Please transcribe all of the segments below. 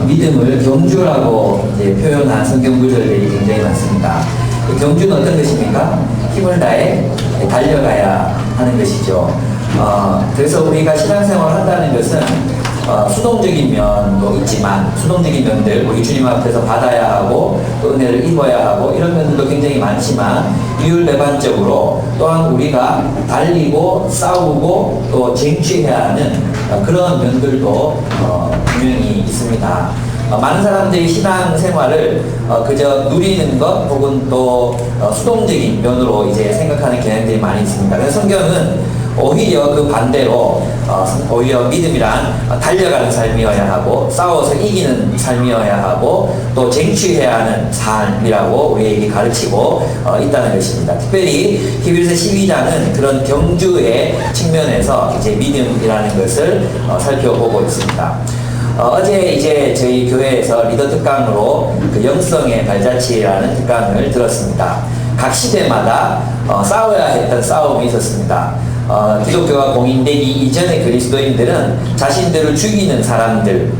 믿음을 경주라고 이제 표현한 성경 구절들이 굉장히 많습니다. 경주는 어떤 것입니까? 힘을 다해 달려가야 하는 것이죠. 그래서 우리가 신앙생활을 한다는 것은 수동적인 면도 있지만 수동적인 면들, 우리 주님 앞에서 받아야 하고 또 은혜를 입어야 하고 이런 면들도 굉장히 많지만 이율배반적으로 또한 우리가 달리고 싸우고 또 쟁취해야 하는 그런 면들도 분명히 있습니다. 많은 사람들이 신앙생활을 그저 누리는 것 혹은 또 수동적인 면으로 이제 생각하는 경향들이 많이 있습니다. 그래서 성경은 오히려 그 반대로 오히려 믿음이란 달려가는 삶이어야 하고 싸워서 이기는 삶이어야 하고 또 쟁취해야 하는 삶이라고 우리에게 가르치고 있다는 것입니다. 특별히 히브리서 12장은 그런 경주의 측면에서 이제 믿음이라는 것을 살펴보고 있습니다. 어제 이제 저희 교회에서 리더 특강으로 그 영성의 발자취라는 특강을 들었습니다. 각 시대마다 싸워야 했던 싸움이 있었습니다. 기독교가 공인되기 이전의 그리스도인들은 자신들을 죽이는 사람들,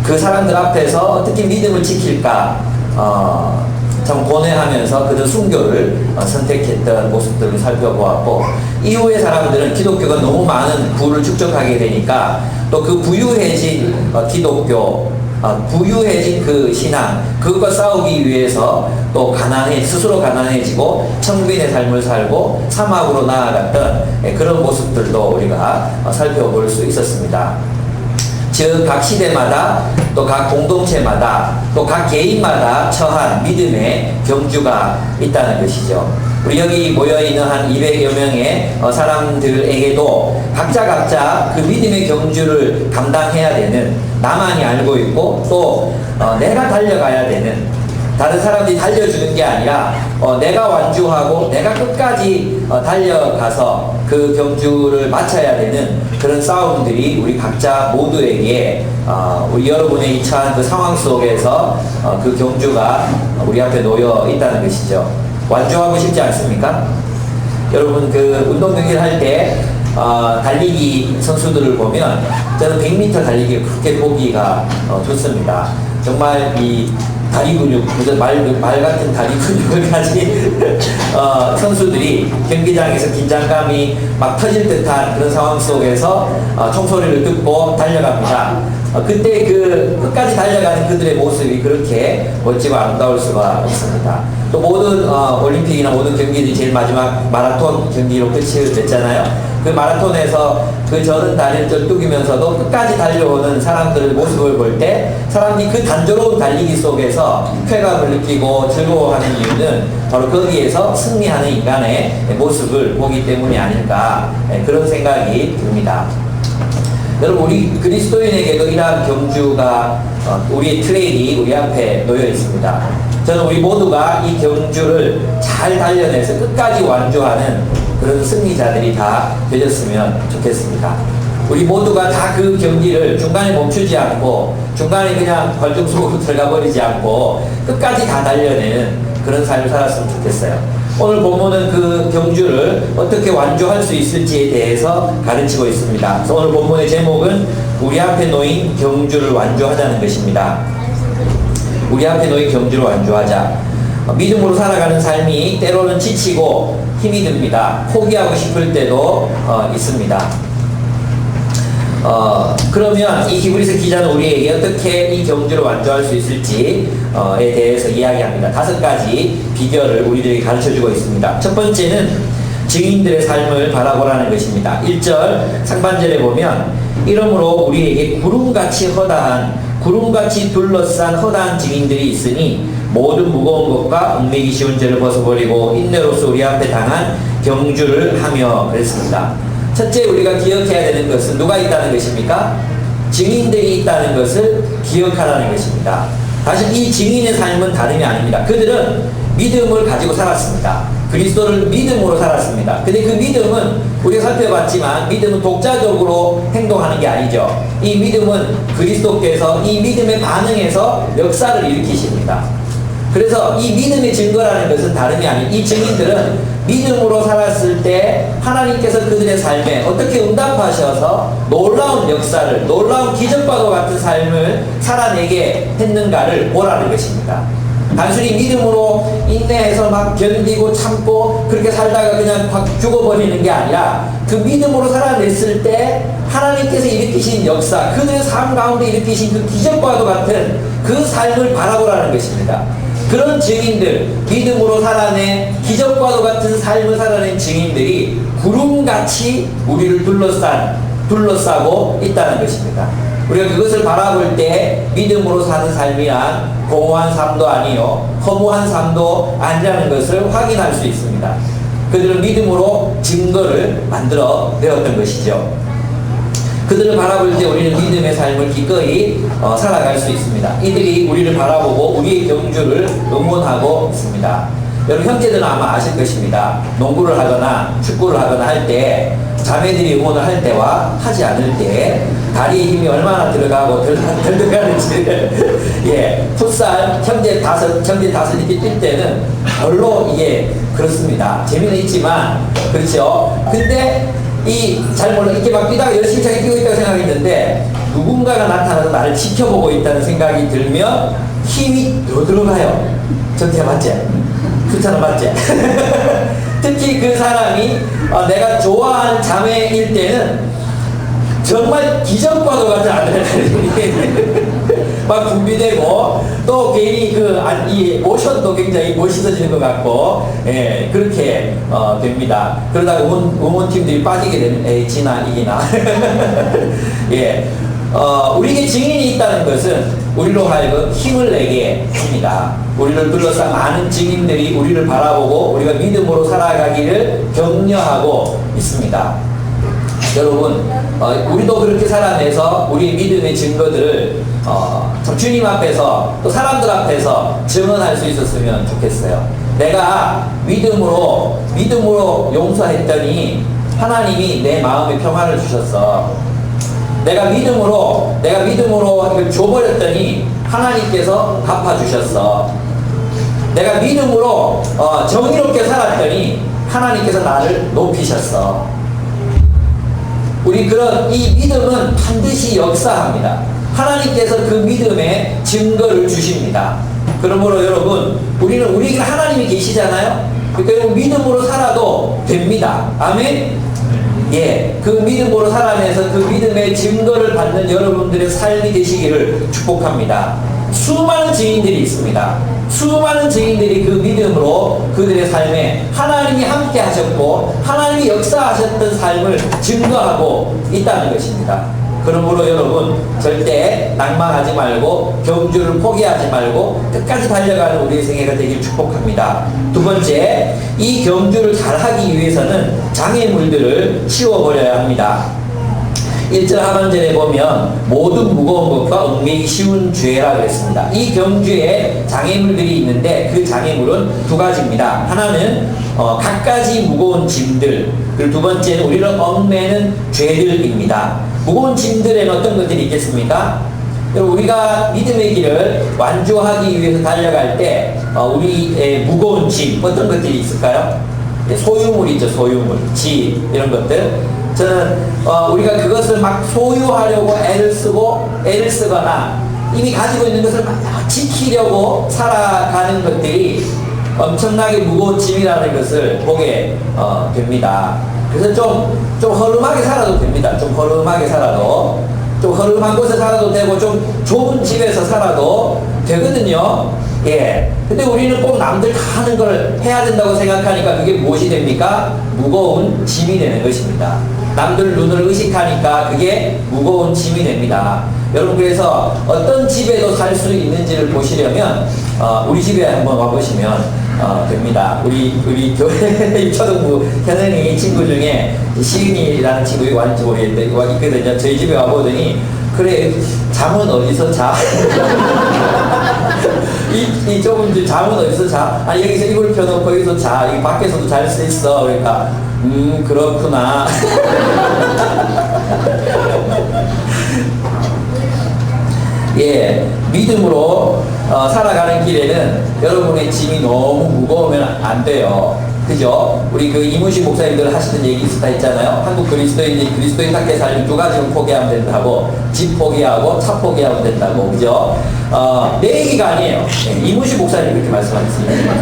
그 사람들 앞에서 어떻게 믿음을 지킬까 참 고뇌하면서 그들 순교를 선택했던 모습들을 살펴보았고, 이후의 사람들은 기독교가 너무 많은 부를 축적하게 되니까 또 그 부유해진 기독교, 부유해진 그 신앙, 그것과 싸우기 위해서 또 스스로 가난해지고 천국인의 삶을 살고 사막으로 나아갔던 그런 모습들도 우리가 살펴볼 수 있었습니다. 즉, 각 시대마다 또 각 공동체마다 또 각 개인마다 처한 믿음의 경주가 있다는 것이죠. 우리 여기 모여있는 한 200여 명의 사람들에게도 각자 그 믿음의 경주를 감당해야 되는, 나만이 알고 있고 또 내가 달려가야 되는, 다른 사람들이 달려주는 게 아니라 내가 완주하고 내가 끝까지 달려가서 그 경주를 마쳐야 되는 그런 싸움들이 우리 각자 모두에게 우리 여러분의 처한 그 상황 속에서 그 경주가 우리 앞에 놓여 있다는 것이죠. 완주하고 싶지 않습니까? 여러분, 그 운동 경기를 할 때 달리기 선수들을 보면 저는 100m 달리기를 그렇게 보기가 좋습니다. 정말 이 다리 근육, 말 같은 다리 근육을 가진 선수들이 경기장에서 긴장감이 막 터질 듯한 그런 상황 속에서 총소리를 듣고 달려갑니다. 그때 그 끝까지 달려가는 그들의 모습이 그렇게 멋지고 아름다울 수가 없습니다. 또 모든 올림픽이나 모든 경기들이 제일 마지막 마라톤 경기로 끝이 됐잖아요. 그 마라톤에서 그 저는 다리를 쩔뚝이면서도 끝까지 달려오는 사람들의 모습을 볼 때 사람들이 그 단조로운 달리기 속에서 쾌감을 느끼고 즐거워하는 이유는 바로 거기에서 승리하는 인간의 모습을 보기 때문이 아닐까, 그런 생각이 듭니다. 여러분, 우리 그리스도인에게도 이러한 경주가 우리의 트레일이 우리 앞에 놓여 있습니다. 저는 우리 모두가 이 경주를 잘 달려내서 끝까지 완주하는 그런 승리자들이 다 되셨으면 좋겠습니다. 우리 모두가 다 그 경기를 중간에 멈추지 않고 중간에 그냥 벌중속으로 들어가 버리지 않고 끝까지 다 달려내는 그런 삶을 살았으면 좋겠어요. 오늘 본문은 그 경주를 어떻게 완주할 수 있을지에 대해서 가르치고 있습니다. 그래서 오늘 본문의 제목은 우리 앞에 놓인 경주를 완주하자는 것입니다. 우리 앞에 놓인 경주를 완주하자. 믿음으로 살아가는 삶이 때로는 지치고 힘이 듭니다. 포기하고 싶을 때도 있습니다. 그러면 이 히브리서 기자는 우리에게 어떻게 이 경주를 완주할 수 있을지에 대해서 이야기합니다. 5가지 비결을 우리들에게 가르쳐주고 있습니다. 첫 번째는 증인들의 삶을 바라보라는 것입니다. 1절 상반절에 보면 이러므로 우리에게 구름같이 둘러싼 허다한 증인들이 있으니 모든 무거운 것과 얽매기 쉬운 죄를 벗어버리고 인내로서 우리 앞에 당한 경주를 하며 그랬습니다. 첫째, 우리가 기억해야 되는 것은 누가 있다는 것입니까? 증인들이 있다는 것을 기억하라는 것입니다. 다시 이 증인의 삶은 다름이 아닙니다. 그들은 믿음을 가지고 살았습니다. 그리스도를 믿음으로 살았습니다. 근데 그 믿음은 우리가 살펴봤지만 믿음은 독자적으로 행동하는 게 아니죠. 이 믿음은 그리스도께서 이 믿음에 반응해서 역사를 일으키십니다. 그래서 이 믿음의 증거라는 것은 다름이 아닌 이 증인들은 믿음으로 살았을 때 하나님께서 그들의 삶에 어떻게 응답하셔서 놀라운 역사를, 놀라운 기적과도 같은 삶을 살아내게 했는가를 보라는 것입니다. 단순히 믿음으로 인내해서 막 견디고 참고 그렇게 살다가 그냥 확 죽어버리는 게 아니라 그 믿음으로 살아냈을 때 하나님께서 일으키신 역사, 그들의 삶 가운데 일으키신 그 기적과도 같은 그 삶을 바라보라는 것입니다. 그런 증인들, 믿음으로 살아낸 기적과도 같은 삶을 살아낸 증인들이 구름같이 우리를 둘러싸고 있다는 것입니다. 우리가 그것을 바라볼 때 믿음으로 사는 삶이란 공허한 삶도 아니요 허무한 삶도 아니라는 것을 확인할 수 있습니다. 그들은 믿음으로 증거를 만들어 내었던 것이죠. 그들을 바라볼 때 우리는 믿음의 삶을 기꺼이 살아갈 수 있습니다. 이들이 우리를 바라보고 우리의 경주를 응원하고 있습니다. 여러분 형제들은 아마 아실 것입니다. 농구를 하거나 축구를 하거나 할 때 자매들이 응원을 할 때와 하지 않을 때 다리에 힘이 얼마나 들어가고 덜 들어가는지를 예, 풋살 형제 다섯 이렇게 뛸 때는 별로 이게 그렇습니다. 재미는 있지만 그렇죠. 근데 잘 몰라 이렇게 막 뛰다가 열심히 자기 뛰고 있다고 생각했는데 누군가가 나타나서 나를 지켜보고 있다는 생각이 들면 힘이 더 들어가요. 전태 맞지? 그렇잖아 맞지? 특히 그 사람이 내가 좋아하는 자매일 때는 정말 기적과도 같은 아드레날린이 막 분비되고 또 괜히 이 모션도 굉장히 멋있어지는 것 같고 예, 그렇게 됩니다. 그러다가 응원팀들이 빠지게 되면 지나 이기나 예, 우리에게 증인이 있다는 것은 우리로 하여금 힘을 내게 합니다. 우리를 둘러싼 많은 증인들이 우리를 바라보고 우리가 믿음으로 살아가기를 격려하고 있습니다. 여러분 우리도 그렇게 살아내서 우리의 믿음의 증거들을 참 주님 앞에서 또 사람들 앞에서 증언할 수 있었으면 좋겠어요. 내가 믿음으로 용서했더니 하나님이 내 마음에 평안을 주셨어. 내가 믿음으로 이걸 줘버렸더니 하나님께서 갚아주셨어. 내가 믿음으로 정의롭게 살았더니 하나님께서 나를 높이셨어. 우리 이 믿음은 반드시 역사합니다. 하나님께서 그 믿음의 증거를 주십니다. 그러므로 여러분, 우리에게 하나님이 계시잖아요? 그러니까 믿음으로 살아도 됩니다. 아멘? 예, 그 믿음으로 살아내서 그 믿음의 증거를 받는 여러분들의 삶이 되시기를 축복합니다. 수많은 증인들이 있습니다. 수많은 증인들이 그 믿음으로 그들의 삶에 하나님이 함께 하셨고 하나님이 역사하셨던 삶을 증거하고 있다는 것입니다. 그러므로 여러분 절대 낭만하지 말고 경주를 포기하지 말고 끝까지 달려가는 우리의 생애가 되길 축복합니다. 두 번째, 이 경주를 잘하기 위해서는 장애물들을 치워버려야 합니다. 1절 하반절에 보면 모든 무거운 것과 얽매이기 쉬운 죄라 그랬습니다. 이 경주에 장애물들이 있는데 그 장애물은 두 가지입니다. 하나는 갖가지 무거운 짐들, 그리고 두 번째는 우리를 얽매는 죄들입니다. 무거운 짐들에는 어떤 것들이 있겠습니까? 우리가 믿음의 길을 완주하기 위해서 달려갈 때 우리의 무거운 짐 어떤 것들이 있을까요? 소유물이죠. 소유물, 집 이런 것들. 저는 우리가 그것을 막 소유하려고 애를 쓰거나 이미 가지고 있는 것을 막 지키려고 살아가는 것들이 엄청나게 무거운 짐이라는 것을 보게 됩니다. 그래서 좀 허름하게 살아도 됩니다. 좀 허름하게 살아도, 좀 허름한 곳에 살아도 되고 좀 좁은 집에서 살아도 되거든요. 예. 근데 우리는 꼭 남들 다 하는 걸 해야 된다고 생각하니까 그게 무엇이 됩니까? 무거운 짐이 되는 것입니다. 남들 눈을 의식하니까 그게 무거운 짐이 됩니다. 여러분, 그래서 어떤 집에도 살 수 있는지를 보시려면 우리 집에 한번 와보시면 됩니다. 우리 교회 초등부 현은이 친구 중에 시은이라는 친구가 왔는지 모르겠는데 있거든요. 저희 집에 와보더니 그래 잠은 어디서 자? 이 좁은 집 잠은 어디서 자? 아니 여기서 이불 펴놓고 여기서 자. 여기 밖에서도 잘 수 있어. 그러니까 그렇구나. 예, 믿음으로 살아가는 길에는 여러분의 짐이 너무 무거우면 안 돼요. 그죠? 우리 그 이문식 목사님들 하시는 얘기 있다 했잖아요. 한국 그리스도인들이 그리스도인답게 살면 두 가지는 포기하면 된다고. 집 포기하고 차 포기하면 된다고. 그죠? 내 얘기가 아니에요. 네, 이문식 목사님이 그렇게 말씀하셨습니다.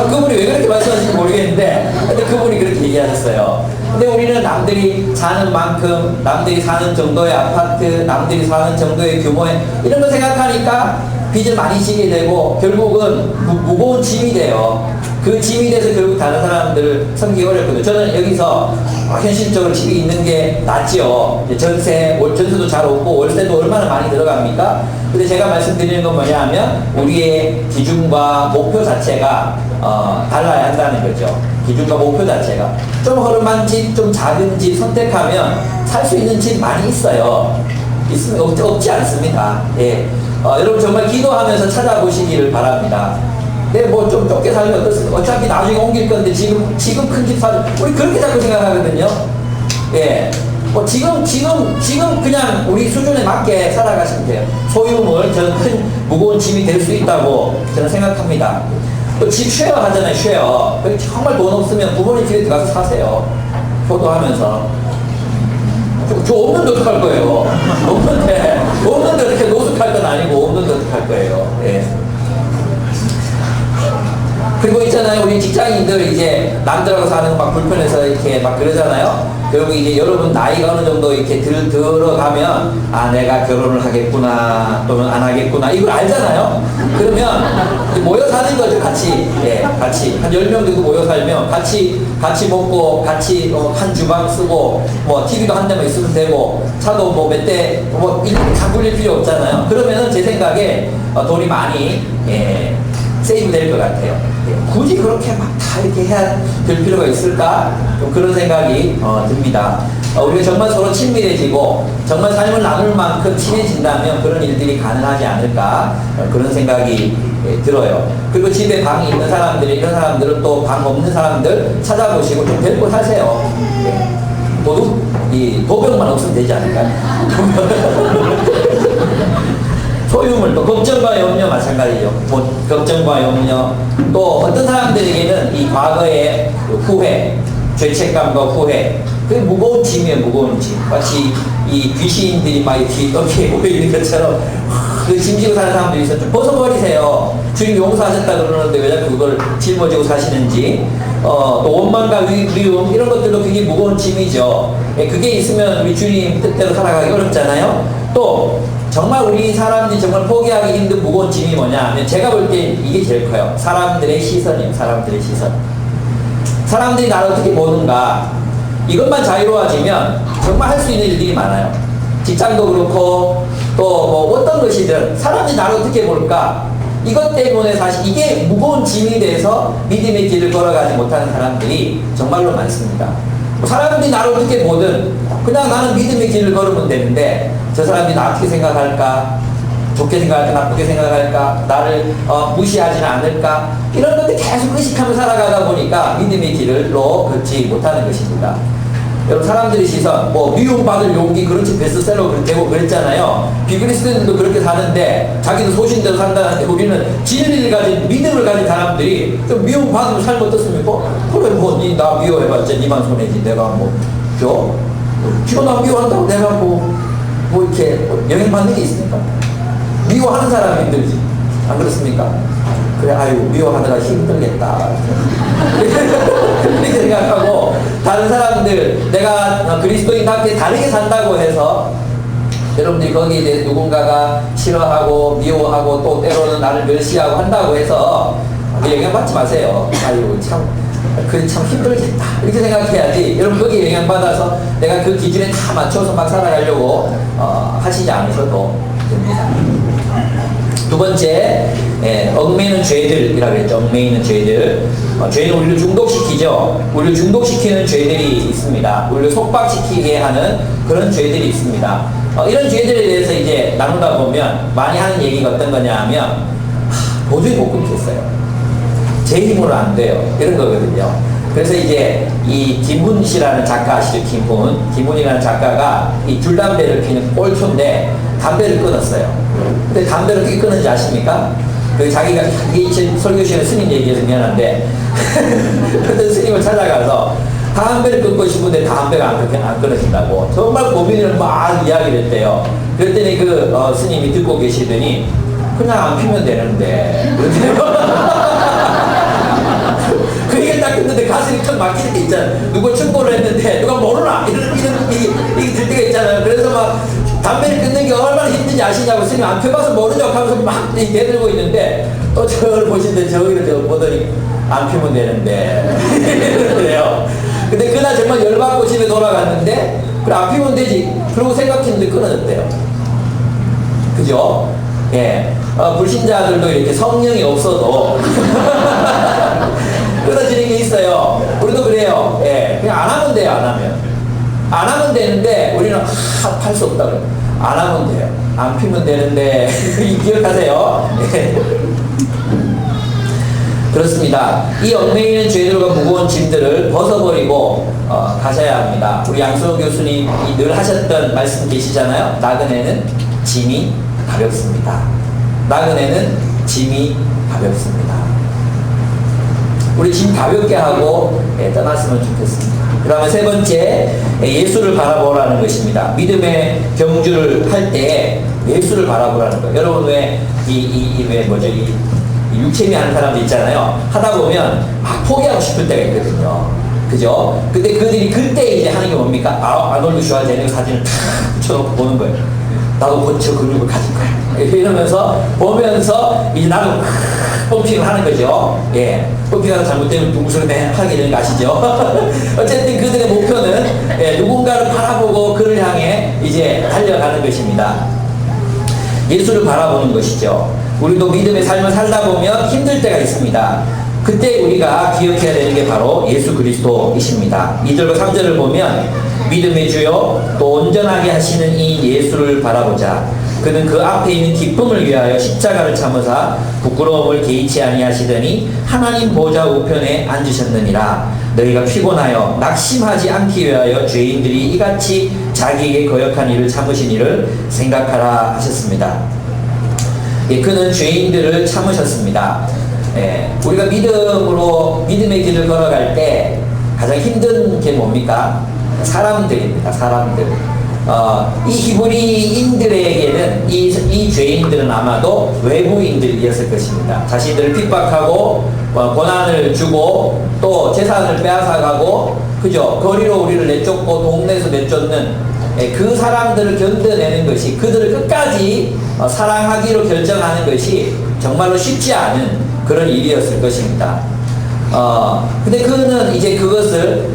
그분이 왜 그렇게 말씀하시는지 모르겠는데, 근데 그분이 그렇게 얘기하셨어요. 근데 우리는 남들이 사는 만큼, 남들이 사는 정도의 아파트, 남들이 사는 정도의 규모의 이런 거 생각하니까 빚을 많이 지게 되고 결국은 무거운 짐이 돼요. 그 짐이 돼서 결국 다른 사람들을 섬기기 어렵거든요. 저는 여기서 현실적으로 집이 있는 게 낫지요. 전세도 잘 없고 월세도 얼마나 많이 들어갑니까? 근데 제가 말씀드리는 건 뭐냐 하면 우리의 기준과 목표 자체가 달라야 한다는 거죠. 기준과 목표 자체가. 좀 허름한 집, 좀 작은 집 선택하면 살 수 있는 집 많이 있어요. 없지 않습니다. 예. 여러분 정말 기도하면서 찾아보시기를 바랍니다. 네, 뭐 좀 좁게 살면 어떻습니까? 어차피 나중에 옮길 건데 지금 큰 집 사는 우리 그렇게 자꾸 생각하거든요. 예, 뭐 지금 그냥 우리 수준에 맞게 살아가시면 돼요. 소유물 저는 큰 무거운 짐이 될 수 있다고 저는 생각합니다. 또 집 쉐어 하잖아요, 쉐어. 정말 돈 없으면 부모님 집에 들어가서 사세요. 효도하면서. 저 없는데 어떡할 거예요? 없는데 어떻게 노숙할 건 아니고 없는데 어떡할 거예요? 예. 그리고 있잖아요, 우리 직장인들 이제 남들하고 사는 거 막 불편해서 이렇게 막 그러잖아요. 결국 이제 여러분 나이가 어느 정도 이렇게 들어가면 아 내가 결혼을 하겠구나 또는 안 하겠구나 이걸 알잖아요. 그러면 모여 사는 거죠, 같이. 예, 같이 한 10명 정도 모여 살면 같이 먹고 같이 한 주방 쓰고 뭐 TV도 한 대만 있으면 되고 차도 뭐 몇 대 뭐 다 굴릴 필요 없잖아요. 그러면은 제 생각에 돈이 많이 세이브 될 것 같아요. 굳이 그렇게 막 다 이렇게 해야 될 필요가 있을까? 좀 그런 생각이 듭니다. 우리가 정말 서로 친밀해지고 정말 삶을 나눌 만큼 친해진다면 그런 일들이 가능하지 않을까? 그런 생각이 들어요. 그리고 집에 방이 있는 사람들이 이런 사람들은 또 방 없는 사람들 찾아보시고 좀 데리고 사세요. 도벽만 없으면 되지 않을까요? 소유물도 걱정과 염려 마찬가지죠. 걱정과 염려. 또 어떤 사람들에게는 이 과거의 후회, 죄책감과 후회, 그게 무거운 짐이에요, 무거운 짐. 마치 이 귀신들이 막 이렇게 어깨에 모여있는 것처럼 그 짐지고 사는 사람들이 있어요. 좀 벗어버리세요. 주님 용서하셨다 그러는데 왜 자꾸 그걸 짊어지고 사시는지. 또 원망과 미움 이런 것들도 그게 무거운 짐이죠. 그게 있으면 우리 주님 뜻대로 살아가기 어렵잖아요. 또 정말 우리 사람들이 정말 포기하기 힘든 무거운 짐이 뭐냐 하면 제가 볼 때 이게 제일 커요. 사람들의 시선이에요. 사람들의 시선. 사람들이 나를 어떻게 보는가. 이것만 자유로워지면 정말 할 수 있는 일들이 많아요. 직장도 그렇고 또 뭐 어떤 것이든 사람들이 나를 어떻게 볼까. 이것 때문에 사실 이게 무거운 짐이 돼서 믿음의 길을 걸어가지 못하는 사람들이 정말로 많습니다. 사람들이 나를 어떻게 보든 그냥 나는 믿음의 길을 걸으면 되는데 저 사람들이 나 어떻게 생각할까? 좋게 생각할까? 나쁘게 생각할까? 나를 무시하지는 않을까? 이런 것들 계속 의식하며 살아가다 보니까 믿음의 길로 걷지 못하는 것입니다. 여러분 사람들의 시선, 뭐 미움받을 용기 그렇지 베스트셀러 되고 그랬잖아요. 비그리스도인들도 그렇게 사는데 자기도 소신대로 산다는데 우리는 진리를 가진 믿음을 가진 사람들이 좀 미움받으면 살면 어떻습니까? 그래 뭐 니 나 미워해봤자 니만 손해지 내가 뭐 지금 나 미워한다고 내가 뭐 이렇게 영향받는 게 있습니까? 미워하는 사람이 힘들지 안 그렇습니까? 그래 아유 미워하느라 힘들겠다 이렇게 생각하고 다른 사람들 내가 그리스도인답게 다르게 산다고 해서 여러분들이 거기에 대해 누군가가 싫어하고 미워하고 또 때로는 나를 멸시하고 한다고 해서 영향받지 마세요. 아유 참 힘들겠다 이렇게 생각해야지. 여러분 거기에 영향받아서 내가 그 기준에 다 맞춰서 막 살아가려고 하시지 않으셔도 됩니다. 두 번째, 얽매이는 죄들이라고 했죠. 얽매이는 죄들. 죄는 우리를 중독시키죠. 우리를 중독시키는 죄들이 있습니다. 우리를 속박시키게 하는 그런 죄들이 있습니다. 이런 죄들에 대해서 이제 나누다 보면 많이 하는 얘기가 어떤 거냐 하면 도저히 못 끊겠어요. 제 힘으로 안 돼요. 이런 거거든요. 그래서 이제 이 김훈 씨라는 작가 아시죠? 김훈이라는 작가가 이 줄담배를 피는 꼴초인데 담배를 끊었어요. 근데 담배를 어떻게 끊는지 아십니까? 그 자기가 이 설교 시간에 스님 얘기해서 미안한데 어떤 스님을 찾아가서 담배를 끊고 싶은데 담배가 안 끊어진다고 정말 고민을 막 이야기를 했대요. 그랬더니 그 스님이 듣고 계시더니 그냥 안 피면 되는데 그 얘기를 딱 듣는데 가슴이 탁 막히는 게 있잖아요. 누가 충고를 했는데 누가 모르나 이런 얘기 들 때가 있잖아요. 그래서 막 담배를 끊는 게 얼마나 힘든지 아시냐고 스님 안 펴봐서 모르죠 하면서 막 내들고 있는데 또 저를 보시는데 저기를 저 보더니 안 피면 되는데 그래요. 근데 그날 정말 열받고 집에 돌아갔는데 그래 안 피면 되지 그러고 생각했는데 끊어졌대요. 그죠? 예. 불신자들도 이렇게 성령이 없어도 끊어지는 게 있어요. 우리도 그래요. 예. 그냥 안 하면 돼요. 안 하면 되는데 우리는 할 수 없다 그래요. 안 하면 돼요. 안 피면 되는데 기억하세요. 예. 그렇습니다. 이 얽매이는 죄들과 무거운 짐들을 벗어버리고 가셔야 합니다. 우리 양수호 교수님이 늘 하셨던 말씀 계시잖아요. 나그네는 짐이 가볍습니다. 나그네는 짐이 가볍습니다. 우리 짐 가볍게 하고 떠났으면 좋겠습니다. 그 다음에 세 번째, 예수를 바라보라는 것입니다. 믿음의 경주를 할 때 예수를 바라보라는 거예요. 여러분 왜 육체미 하는 사람들 있잖아요. 하다 보면 막 포기하고 싶을 때가 있거든요. 그죠? 근데 그들이 그때 이제 하는 게 뭡니까? 아놀드 슈왈제네거 사진을 탁 붙여놓고 보는 거예요. 나도 저 근육을 가질 거야. 이러면서 보면서 이제 나도 펌핑을 하는 거죠. 예. 펌핑하다 잘못되면 둥그스름해 하게 되는 거 아시죠? 어쨌든 그들의 목표는 누군가를 바라보고 그를 향해 이제 달려가는 것입니다. 예수를 바라보는 것이죠. 우리도 믿음의 삶을 살다 보면 힘들 때가 있습니다. 그때 우리가 기억해야 되는 게 바로 예수 그리스도이십니다. 2절과 3절을 보면 믿음의 주요 또 온전하게 하시는 이 예수를 바라보자. 그는 그 앞에 있는 기쁨을 위하여 십자가를 참으사 부끄러움을 개의치 아니하시더니 하나님 보좌 우편에 앉으셨느니라. 너희가 피곤하여 낙심하지 않기 위하여 죄인들이 이같이 자기에게 거역한 일을 참으신 일을 생각하라 하셨습니다. 예, 그는 죄인들을 참으셨습니다. 예, 우리가 믿음의 길을 걸어갈 때 가장 힘든 게 뭡니까? 사람들입니다. 사람들. 이 히브리인들에게는 이 죄인들은 아마도 외부인들이었을 것입니다. 자신들을 핍박하고 고난을 주고 또 재산을 빼앗아가고 그죠? 거리로 우리를 내쫓고 동네에서 내쫓는 그 사람들을 견뎌내는 것이 그들을 끝까지 사랑하기로 결정하는 것이 정말로 쉽지 않은 그런 일이었을 것입니다. 근데 그는 이제 그것을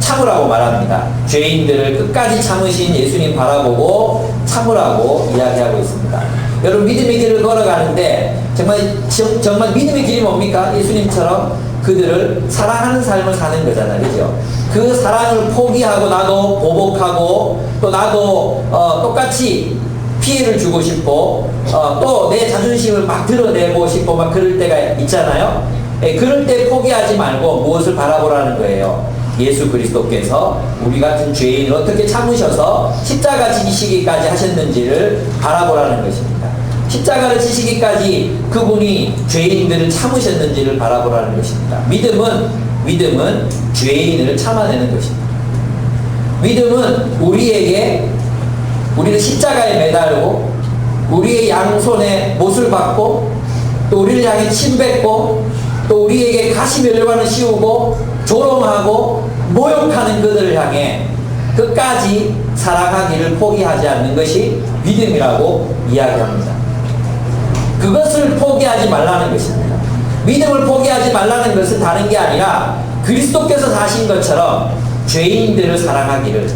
참으라고 말합니다. 죄인들을 끝까지 참으신 예수님 바라보고 참으라고 이야기하고 있습니다. 여러분 믿음의 길을 걸어가는데 정말 믿음의 길이 뭡니까? 예수님처럼 그들을 사랑하는 삶을 사는 거잖아요. 그죠? 그 사랑을 포기하고 나도 보복하고 또 나도 똑같이 피해를 주고 싶고 또 내 자존심을 막 드러내고 싶고 막 그럴 때가 있잖아요. 그럴 때 포기하지 말고 무엇을 바라보라는 거예요. 예수 그리스도께서 우리 같은 죄인을 어떻게 참으셔서 십자가 지시기까지 하셨는지를 바라보라는 것입니다. 십자가를 지시기까지 그분이 죄인들을 참으셨는지를 바라보라는 것입니다. 믿음은 죄인을 참아내는 것입니다. 믿음은 우리를 십자가에 매달고 우리의 양손에 못을 박고 또 우리를 향해 침뱉고 또 우리에게 가시면류관을 씌우고 조롱하고 모욕하는 그들을 향해 끝까지 사랑하기를 포기하지 않는 것이 믿음이라고 이야기합니다. 그것을 포기하지 말라는 것입니다. 믿음을 포기하지 말라는 것은 다른 게 아니라 그리스도께서 사신 것처럼 죄인들을 사랑하기를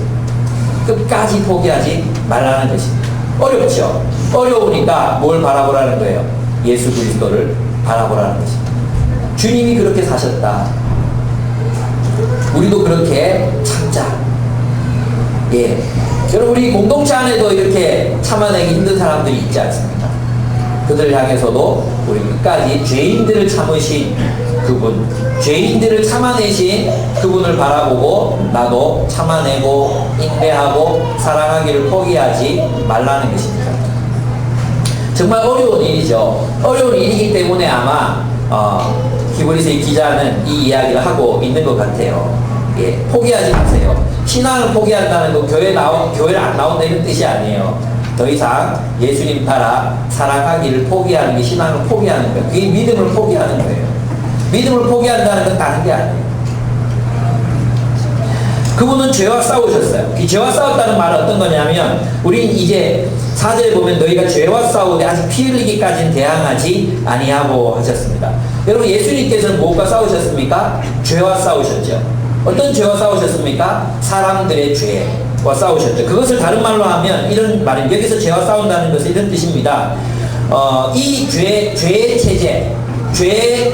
끝까지 포기하지 말라는 것입니다. 어렵죠? 어려우니까 뭘 바라보라는 거예요? 예수 그리스도를 바라보라는 것입니다. 주님이 그렇게 사셨다. 우리도 그렇게 참자. 예. 여러분 우리 공동체 안에도 이렇게 참아내기 힘든 사람들이 있지 않습니까? 그들을 향해서도 우리 끝까지 죄인들을 참으신 그분, 죄인들을 참아내신 그분을 바라보고 나도 참아내고 인내하고 사랑하기를 포기하지 말라는 것입니다. 정말 어려운 일이죠. 어려운 일이기 때문에 아마 히브리서의 기자는 이 이야기를 하고 있는 것 같아요. 예, 포기하지 마세요. 신앙을 포기한다는 거 교회를 안 나온다 이런 뜻이 아니에요. 더 이상 예수님 따라 살아가기를 포기하는 게 신앙을 포기하는 거예요. 그게 믿음을 포기하는 거예요. 믿음을 포기한다는 건 다른 게 아니에요. 그분은 죄와 싸우셨어요. 이 죄와 싸웠다는 말은 어떤 거냐면, 우린 이제 4절에 보면 너희가 죄와 싸우되 아직 피 흘리기까지는 대항하지 아니하고 하셨습니다. 여러분, 예수님께서는 무엇과 싸우셨습니까? 죄와 싸우셨죠. 어떤 죄와 싸우셨습니까? 사람들의 죄와 싸우셨죠. 그것을 다른 말로 하면 이런 말입니다. 여기서 죄와 싸운다는 것은 이런 뜻입니다. 이 죄의 체제,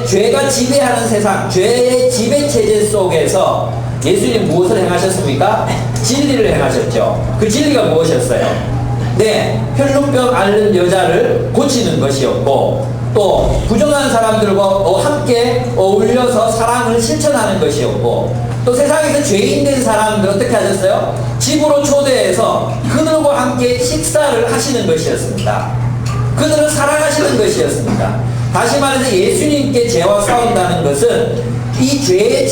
죄가 지배하는 세상, 죄의 지배 체제 속에서 예수님 무엇을 행하셨습니까? 진리를 행하셨죠. 그 진리가 무엇이었어요? 네, 혈루병 앓는 여자를 고치는 것이었고, 또 부정한 사람들과 함께 어울려서 사랑을 실천하는 것이었고, 또 세상에서 죄인된 사람들 어떻게 하셨어요? 집으로 초대해서 그들과 함께 식사를 하시는 것이었습니다. 그들을 사랑하시는 것이었습니다. 다시 말해서 예수님께 죄와 싸운다는 것은 이 죄의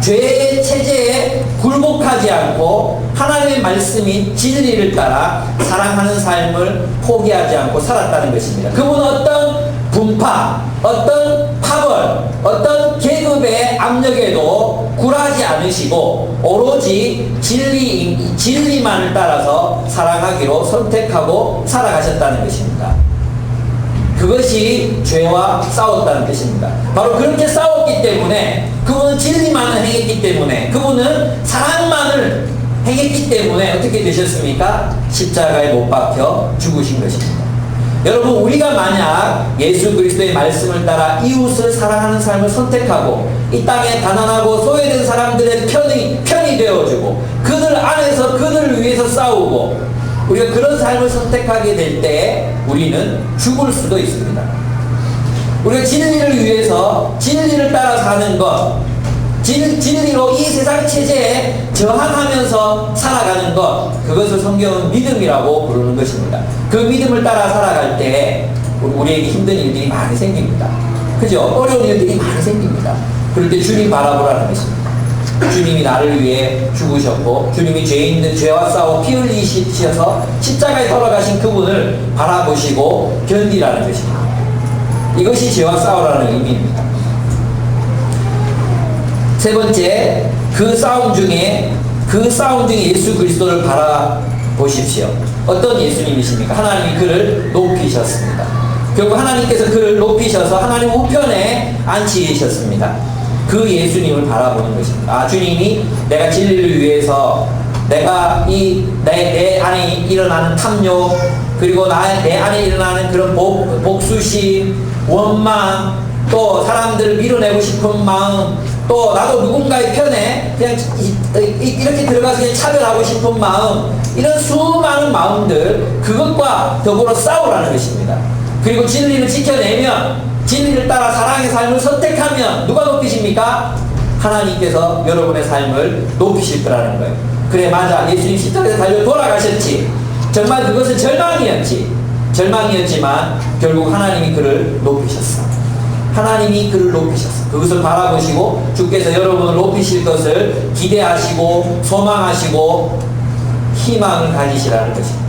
체제에 굴복하지 않고 하나님의 말씀인 진리를 따라 사랑하는 삶을 포기하지 않고 살았다는 것입니다. 그분은 어떤 분파, 어떤 파벌, 어떤 계급의 압력에도 굴하지 않으시고 오로지 진리만을 따라서 사랑하기로 선택하고 살아가셨다는 것입니다. 그것이 죄와 싸웠다는 뜻입니다. 바로 그렇게 싸웠기 때문에, 그분은 진리만을 행했기 때문에, 그분은 사랑만을 행했기 때문에 어떻게 되셨습니까? 십자가에 못 박혀 죽으신 것입니다. 여러분, 우리가 만약 예수 그리스도의 말씀을 따라 이웃을 사랑하는 삶을 선택하고 이 땅에 가난하고 소외된 사람들의 편이 되어주고 그들 안에서 그들을 위해서 싸우고 우리가 그런 삶을 선택하게 될 때 우리는 죽을 수도 있습니다. 우리가 진리를 위해서 진리를 따라 사는 것, 진리로 이 세상 체제에 저항하면서 살아가는 것, 그것을 성경은 믿음이라고 부르는 것입니다. 그 믿음을 따라 살아갈 때 우리에게 힘든 일들이 많이 생깁니다. 그죠? 어려운 일들이 많이 생깁니다. 그럴 때 주님 바라보라는 것입니다. 주님이 나를 위해 죽으셨고, 주님이 죄와 싸워 피 흘리셔서 십자가에 돌아가신 그분을 바라보시고 견디라는 것입니다. 이것이 죄와 싸우라는 의미입니다. 세 번째, 그 싸움 중에 예수 그리스도를 바라보십시오. 어떤 예수님이십니까? 하나님이 그를 높이셨습니다. 결국 하나님께서 그를 높이셔서 하나님 우편에 앉히셨습니다. 그 예수님을 바라보는 것입니다. 주님이 내가 진리를 위해서 내가 내 안에 일어나는 탐욕, 그리고 내 안에 일어나는 그런 복수심, 원망, 또 사람들을 밀어내고 싶은 마음, 또 나도 누군가의 편에 그냥 이렇게 들어가서 그냥 차별하고 싶은 마음, 이런 수많은 마음들, 그것과 더불어 싸우라는 것입니다. 그리고 진리를 지켜내면, 진리를 따라 사랑의 삶을 선택하면 누가 높이십니까? 하나님께서 여러분의 삶을 높이실 거라는 거예요. 그래, 맞아, 예수님 십자가에서 달려 돌아가셨지. 정말 그것은 절망이었지만 결국 하나님이 그를 높이셨어. 하나님이 그를 높이셨어. 그것을 바라보시고 주께서 여러분을 높이실 것을 기대하시고 소망하시고 희망을 가지시라는 것입니다.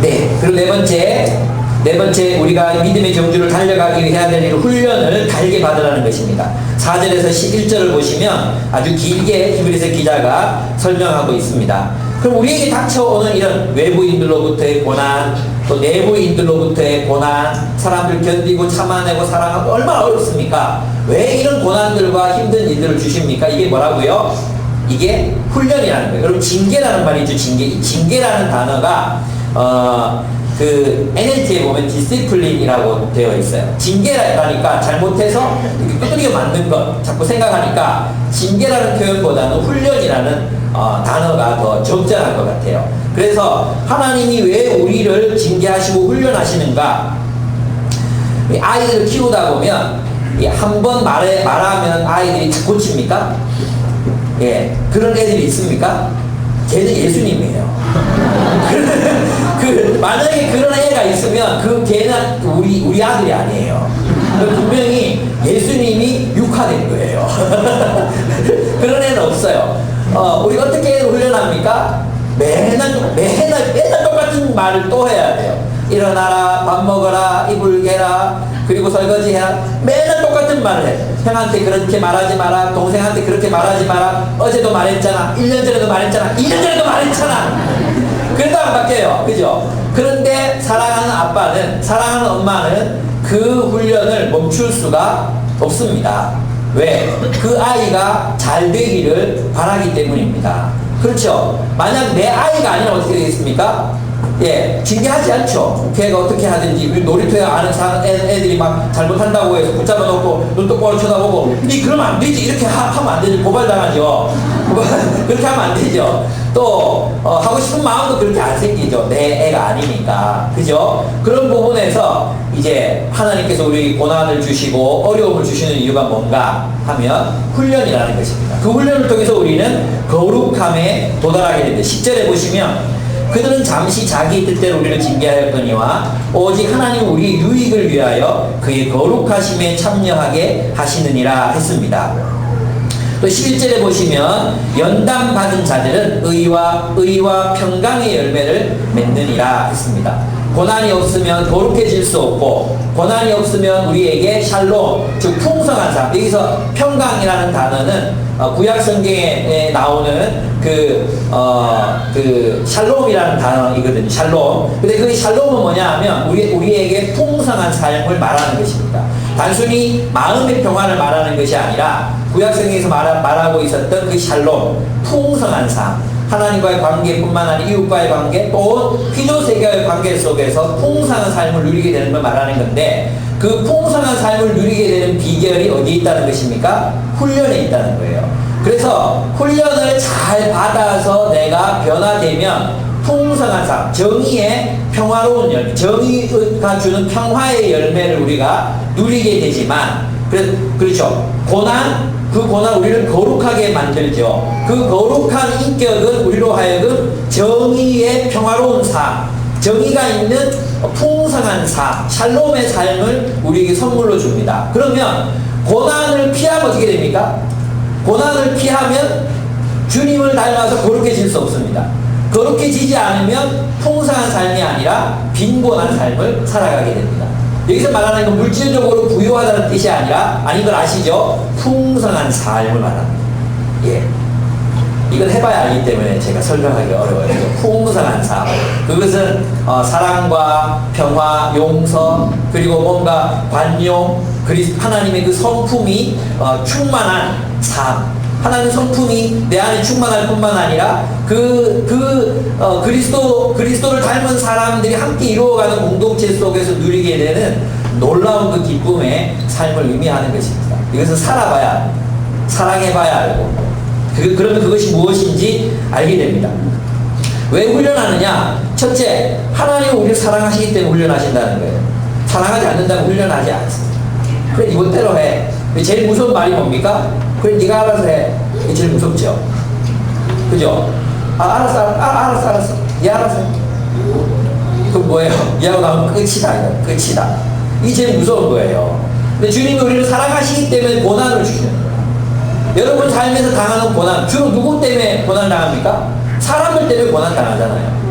네, 그리고 네 번째 우리가 믿음의 경주를 달려가기 위해 해야 될 일, 훈련을 달게 받으라는 것입니다. 4절에서 11절을 보시면 아주 길게 히브리서 기자가 설명하고 있습니다. 그럼 우리에게 닥쳐오는 이런 외부인들로부터의 고난, 또 내부인들로부터의 고난, 사람들 견디고 참아내고 사랑하고 얼마나 어렵습니까? 왜 이런 고난들과 힘든 일들을 주십니까? 이게 뭐라고요? 이게 훈련이라는 거예요. 여러분, 징계라는 말이죠. 징계라는 단어가 그 NLT에 보면 디시플린이라고 되어 있어요. 징계라니까 잘못해서 두드려 맞는 것 자꾸 생각하니까 징계라는 표현보다는 훈련이라는 단어가 더 적절할 것 같아요. 그래서 하나님이 왜 우리를 징계하시고 훈련하시는가? 아이들을 키우다 보면 한 번 말하면 아이들이 고칩니까? 예, 그런 애들이 있습니까? 걔는 예수님이에요. 만약에 그런 애가 있으면 그 걔는 우리 아들이 아니에요. 분명히 예수님이 육화된 거예요. 그런 애는 없어요. 우리 어떻게 훈련합니까? 맨날 똑같은 말을 또 해야 돼요. 일어나라, 밥 먹어라, 이불 개라, 그리고 설거지 해라. 맨날 똑같은 말을 해. 형한테 그렇게 말하지 마라, 동생한테 그렇게 말하지 마라. 어제도 말했잖아, 1년 전에도 말했잖아, 2년 전에도 말했잖아. 그래도 안 바뀌어요. 그죠? 그런데 사랑하는 아빠는, 사랑하는 엄마는 그 훈련을 멈출 수가 없습니다. 왜? 그 아이가 잘 되기를 바라기 때문입니다. 그렇죠? 만약 내 아이가 아니라 어떻게 되겠습니까? 예, 징계하지 않죠. 걔가 어떻게 하든지, 놀이터에 아는 애들이 막 잘못한다고 해서 붙잡아 놓고 눈 똑바로 쳐다보고, 니 그러면 안 되지, 이렇게 하면 안 되지, 고발당하죠. 그렇게 하면 안 되죠. 또 하고 싶은 마음도 그렇게 안 생기죠. 내 애가 아니니까. 그죠? 그런 부분에서 이제 하나님께서 우리 고난을 주시고 어려움을 주시는 이유가 뭔가 하면 훈련이라는 것입니다. 그 훈련을 통해서 우리는 거룩함에 도달하게 됩니다. 10절에 보시면 그들은 잠시 자기 뜻대로 우리를 징계하였거니와 오직 하나님 우리 유익을 위하여 그의 거룩하심에 참여하게 하시느니라 했습니다. 또 11절에 보시면 연단 받은 자들은 의와 평강의 열매를 맺느니라 했습니다. 고난이 없으면 거룩해질 수 없고, 고난이 없으면 우리에게 샬롬, 즉 풍성한 삶. 여기서 평강이라는 단어는 구약 성경에 나오는 그 샬롬이라는 단어이거든요. 샬롬. 근데 그 샬롬은 뭐냐 하면 우리에게 풍성한 삶을 말하는 것입니다. 단순히 마음의 평안을 말하는 것이 아니라 구약 성경에서 말하고 있었던 그 샬롬, 풍성한 삶. 하나님과의 관계뿐만 아니라 이웃과의 관계, 또 피조세계와의 관계 속에서 풍성한 삶을 누리게 되는 걸 말하는 건데, 그 풍성한 삶을 누리게 되는 비결이 어디에 있다는 것입니까? 훈련에 있다는 거예요. 그래서 훈련을 잘 받아서 내가 변화되면 풍성한 삶, 정의의 평화로운 열매, 정의가 주는 평화의 열매를 우리가 누리게 되지만, 그렇죠. 그 고난 우리를 거룩하게 만들죠. 그 거룩한 인격은 우리로 하여금 정의의 평화로운 삶, 정의가 있는 풍성한 삶, 샬롬의 삶을 우리에게 선물로 줍니다. 그러면 고난을 피하면 어떻게 됩니까? 고난을 피하면 주님을 닮아서 거룩해질 수 없습니다. 거룩해지지 않으면 풍성한 삶이 아니라 빈곤한 삶을 살아가게 됩니다. 여기서 말하는 건 물질적으로 부유하다는 뜻이 아니라, 아닌 걸 아시죠? 풍성한 삶을 말합니다. 예. 이건 해봐야 알기 때문에 제가 설명하기 어려워요. 풍성한 삶. 그것은 사랑과 평화, 용서, 그리고 뭔가 관용, 하나님의 그 성품이 충만한 삶. 하나님의 성품이 내 안에 충만할 뿐만 아니라 그리스도를 닮은 사람들이 함께 이루어가는 공동체 속에서 누리게 되는 놀라운 그 기쁨의 삶을 의미하는 것입니다. 이것은 살아봐야 합니다. 사랑해봐야 알고, 그러면 그것이 무엇인지 알게 됩니다. 왜 훈련하느냐? 첫째, 하나님은 우리를 사랑하시기 때문에 훈련하신다는 거예요. 사랑하지 않는다면 훈련하지 않습니다. 그래, 이것대로 해. 제일 무서운 말이 뭡니까? 그래, 네가 알아서 해. 이게 제일 무섭죠. 그죠? 알았어. 얘 알아서 해. 그럼 뭐예요? 얘하고 나면 끝이다. 끝이다. 이게 제일 무서운 거예요. 근데 주님이 우리를 사랑하시기 때문에 고난을 주시는 거예요. 여러분 삶에서 당하는 고난, 주로 누구 때문에 고난 당합니까? 사람들 때문에 고난 당하잖아요.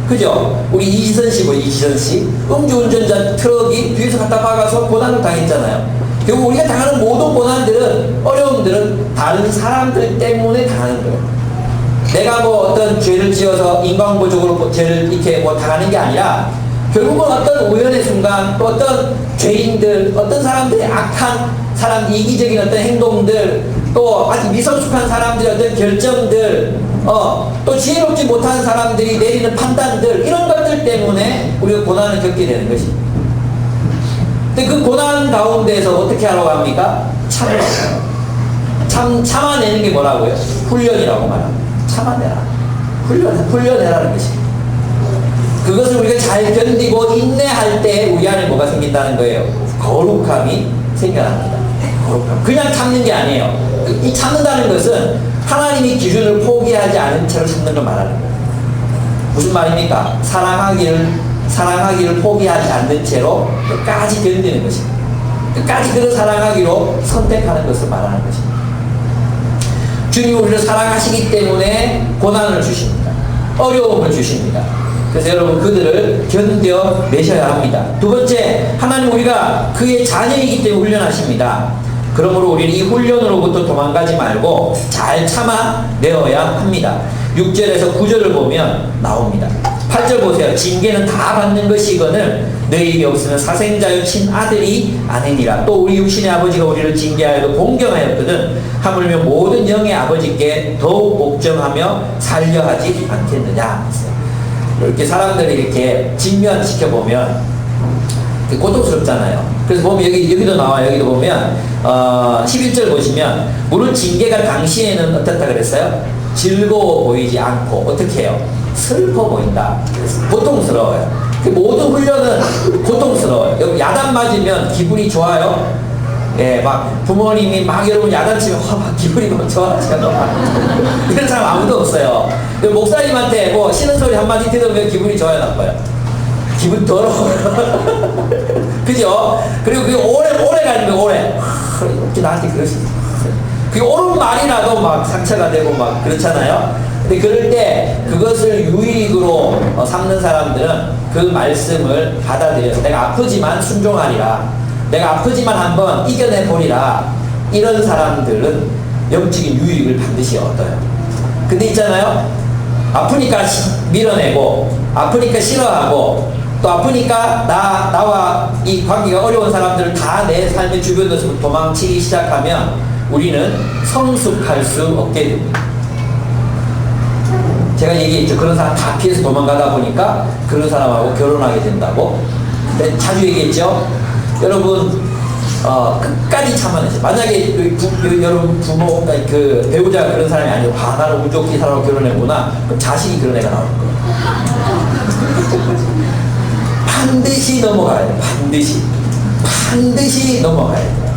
그죠? 우리 이지선 씨, 음주운전자 트럭이 뒤에서 갖다 박아서 고난을 당했잖아요. 결국 우리가 당하는 모든 고난들은, 어려움들은 다른 사람들 때문에 당하는 거예요. 내가 뭐 어떤 죄를 지어서 인과응보적으로 죄를 이렇게 당하는 게 아니라, 결국은 어떤 우연의 순간, 또 어떤 죄인들, 어떤 사람들의 악한 사람, 이기적인 어떤 행동들, 또 아주 미성숙한 사람들의 어떤 결정들, 또 지혜롭지 못한 사람들이 내리는 판단들, 이런 것들 때문에 우리가 고난을 겪게 되는 것입니다. 근데 그 고난 가운데서 어떻게 하라고 합니까? 참아내는 게 뭐라고요? 훈련이라고 말합니다. 참아내라. 훈련해라는 것입니다. 그것을 우리가 잘 견디고 인내할 때 우리 안에 뭐가 생긴다는 거예요? 거룩함이 생겨납니다. 그냥 참는 게 아니에요. 이 참는다는 것은 하나님의 기준을 포기하지 않은 채로 참는 걸 말하는 거예요. 무슨 말입니까? 사랑하기를 포기하지 않는 채로 끝까지 견디는 것입니다. 끝까지 그를 사랑하기로 선택하는 것을 말하는 것입니다. 주님이 우리를 사랑하시기 때문에 고난을 주십니다. 어려움을 주십니다. 그래서 여러분 그들을 견뎌내셔야 합니다. 두 번째, 하나님 우리가 그의 자녀이기 때문에 훈련하십니다. 그러므로 우리는 이 훈련으로부터 도망가지 말고 잘 참아내어야 합니다. 6절에서 9절을 보면 나옵니다. 8절 보세요. 징계는 다 받는 것이거늘 너희에게 없으면 사생자여 친아들이 아니니라. 또 우리 육신의 아버지가 우리를 징계하여도 공경하였거든 하물며 모든 영의 아버지께 더욱 옥정하며 살려 하지 않겠느냐. 이렇게 사람들이 이렇게 직면시켜보면 고통스럽잖아요. 그래서 보면 여기도 나와요. 여기도 보면 11절 보시면 물론 징계가 당시에는 어떻다 그랬어요? 즐거워 보이지 않고 어떻게 해요? 슬퍼 보인다. 고통스러워요. 모든 훈련은 고통스러워요. 야단 맞으면 기분이 좋아요. 예, 막 부모님이 막 여러분 야단치면 막 기분이 막 좋아하잖아요. 이런 사람 아무도 없어요. 목사님한테 뭐 싫은 소리 한마디 들으면 기분이 좋아요, 나빠요? 기분 더러워요. 그죠? 그리고 그게 오래 가는 거예요, 오래. 이렇게 나한테 그럴 수 있어요. 그게 옳은 말이라도 막 상처가 되고 막 그렇잖아요. 근데 그럴 때 그것을 유익으로 삼는 사람들은 그 말씀을 받아들여서 내가 아프지만 순종하리라. 내가 아프지만 한번 이겨내보리라. 이런 사람들은 영적인 유익을 반드시 얻어요. 근데 있잖아요. 아프니까 밀어내고 아프니까 싫어하고 또 아프니까 나와 이 관계가 어려운 사람들을 다 내 삶의 주변에서 도망치기 시작하면 우리는 성숙할 수 없게 됩니다. 제가 얘기했죠. 그런 사람 다 피해서 도망가다 보니까 그런 사람하고 결혼하게 된다고. 자주 얘기했죠. 여러분 끝까지 참아내세요. 만약에 여러분 부모 그 배우자가 그런 사람이 아니고 나는 운 좋게 사람하고 결혼했구나. 그럼 자식이 그런 애가 나올 거예요. 반드시 넘어가야 돼요. 반드시 넘어가야 돼요.